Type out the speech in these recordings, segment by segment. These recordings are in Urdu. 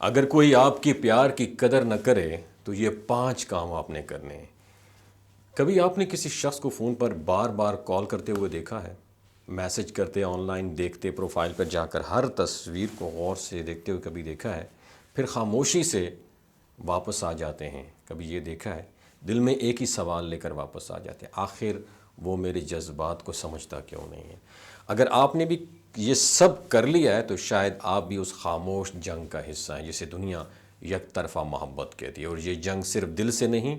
اگر کوئی آپ کے پیار کی قدر نہ کرے تو یہ 5 کام آپ نے کرنے ہیں۔ کبھی آپ نے کسی شخص کو فون پر بار بار کال کرتے ہوئے دیکھا ہے؟ میسج کرتے، آن لائن دیکھتے، پروفائل پر جا کر ہر تصویر کو غور سے دیکھتے ہوئے کبھی دیکھا ہے؟ پھر خاموشی سے واپس آ جاتے ہیں۔ کبھی یہ دیکھا ہے؟ دل میں ایک ہی سوال لے کر واپس آ جاتے ہیں، آخر وہ میرے جذبات کو سمجھتا کیوں نہیں ہے؟ اگر آپ نے بھی یہ سب کر لیا ہے تو شاید آپ بھی اس خاموش جنگ کا حصہ ہیں جسے دنیا یک طرفہ محبت کہتی ہے، اور یہ جنگ صرف دل سے نہیں،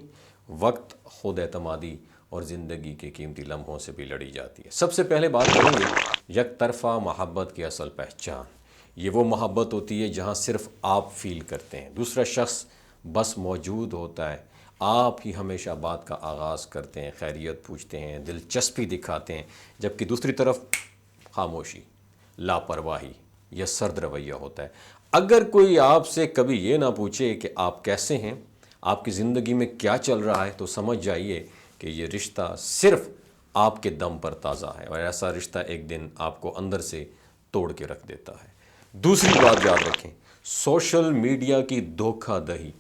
وقت، خود اعتمادی اور زندگی کے قیمتی لمحوں سے بھی لڑی جاتی ہے۔ سب سے پہلے بات کریں گے یک طرفہ محبت کی اصل پہچان۔ یہ وہ محبت ہوتی ہے جہاں صرف آپ فیل کرتے ہیں، دوسرا شخص بس موجود ہوتا ہے، آپ ہی ہمیشہ بات کا آغاز کرتے ہیں، خیریت پوچھتے ہیں، دلچسپی دکھاتے ہیں، جبکہ دوسری طرف خاموشی، لاپرواہی یا سرد رویہ ہوتا ہے۔ اگر کوئی آپ سے کبھی یہ نہ پوچھے کہ آپ کیسے ہیں، آپ کی زندگی میں کیا چل رہا ہے، تو سمجھ جائیے کہ یہ رشتہ صرف آپ کے دم پر تازہ ہے، اور ایسا رشتہ ایک دن آپ کو اندر سے توڑ کے رکھ دیتا ہے۔ دوسری بات یاد رکھیں، سوشل میڈیا کی دھوکہ دہی۔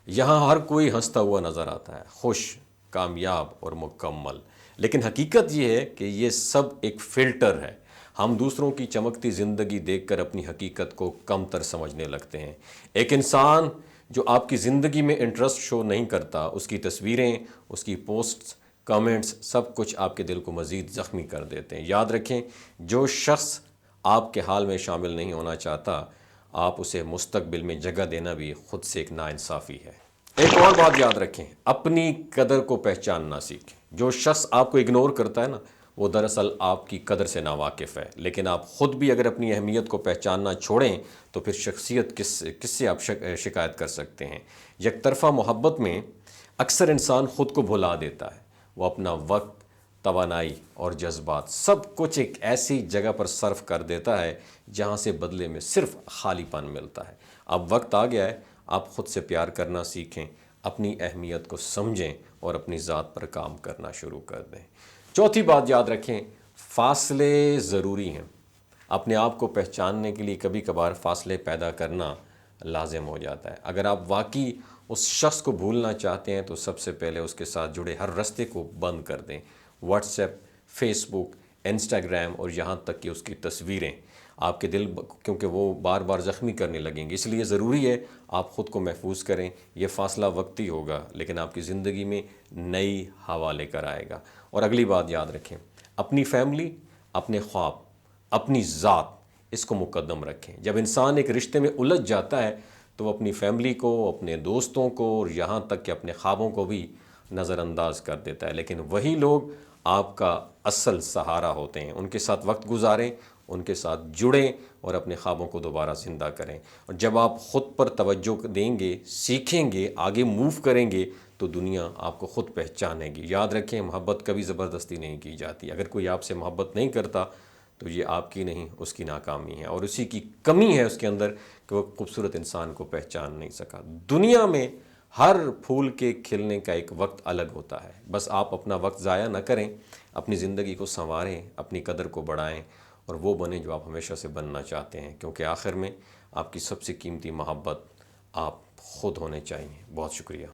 یہاں ہر کوئی ہنستا ہوا نظر آتا ہے، خوش، کامیاب اور مکمل، لیکن حقیقت یہ ہے کہ یہ سب ایک فلٹر ہے۔ ہم دوسروں کی چمکتی زندگی دیکھ کر اپنی حقیقت کو کم تر سمجھنے لگتے ہیں۔ ایک انسان جو آپ کی زندگی میں انٹرسٹ شو نہیں کرتا، اس کی تصویریں، اس کی پوسٹس، کمنٹس، سب کچھ آپ کے دل کو مزید زخمی کر دیتے ہیں۔ یاد رکھیں، جو شخص آپ کے حال میں شامل نہیں ہونا چاہتا، آپ اسے مستقبل میں جگہ دینا بھی خود سے ایک ناانصافی ہے۔ ایک اور بات یاد رکھیں، اپنی قدر کو پہچاننا سیکھیں۔ جو شخص آپ کو اگنور کرتا ہے نا، وہ دراصل آپ کی قدر سے ناواقف ہے، لیکن آپ خود بھی اگر اپنی اہمیت کو پہچاننا چھوڑیں تو پھر شخصیت کس سے آپ شکایت کر سکتے ہیں؟ یک طرفہ محبت میں اکثر انسان خود کو بھلا دیتا ہے، وہ اپنا وقت، توانائی اور جذبات سب کچھ ایک ایسی جگہ پر صرف کر دیتا ہے جہاں سے بدلے میں صرف خالی پن ملتا ہے۔ اب وقت آ گیا ہے، آپ خود سے پیار کرنا سیکھیں، اپنی اہمیت کو سمجھیں اور اپنی ذات پر کام کرنا شروع کر دیں۔ چوتھی بات یاد رکھیں، فاصلے ضروری ہیں۔ اپنے آپ کو پہچاننے کے لیے کبھی کبھار فاصلے پیدا کرنا لازم ہو جاتا ہے۔ اگر آپ واقعی اس شخص کو بھولنا چاہتے ہیں تو سب سے پہلے اس کے ساتھ جڑے ہر رستے کو بند کر دیں۔ واٹس ایپ، فیس بک، انسٹاگرام اور یہاں تک کہ اس کی تصویریں آپ کے دل کیونکہ وہ بار بار زخمی کرنے لگیں گے، اس لیے ضروری ہے آپ خود کو محفوظ کریں۔ یہ فاصلہ وقتی ہوگا لیکن آپ کی زندگی میں نئی ہوا لے کر آئے گا۔ اور اگلی بات یاد رکھیں، اپنی فیملی، اپنے خواب، اپنی ذات، اس کو مقدم رکھیں۔ جب انسان ایک رشتے میں الجھ جاتا ہے تو وہ اپنی فیملی کو، اپنے دوستوں کو اور یہاں تک کہ اپنے خوابوں کو بھی نظر انداز کر دیتا ہے، لیکن وہی لوگ آپ کا اصل سہارا ہوتے ہیں۔ ان کے ساتھ وقت گزاریں، ان کے ساتھ جڑیں اور اپنے خوابوں کو دوبارہ زندہ کریں۔ اور جب آپ خود پر توجہ دیں گے، سیکھیں گے، آگے موو کریں گے تو دنیا آپ کو خود پہچانے گی۔ یاد رکھیں، محبت کبھی زبردستی نہیں کی جاتی۔ اگر کوئی آپ سے محبت نہیں کرتا تو یہ آپ کی نہیں، اس کی ناکامی ہے، اور اسی کی کمی ہے اس کے اندر کہ وہ خوبصورت انسان کو پہچان نہیں سکا۔ دنیا میں ہر پھول کے کھلنے کا ایک وقت الگ ہوتا ہے، بس آپ اپنا وقت ضائع نہ کریں، اپنی زندگی کو سنواریں، اپنی قدر کو بڑھائیں اور وہ بنیں جو آپ ہمیشہ سے بننا چاہتے ہیں، کیونکہ آخر میں آپ کی سب سے قیمتی محبت آپ خود ہونے چاہیے۔ بہت شکریہ۔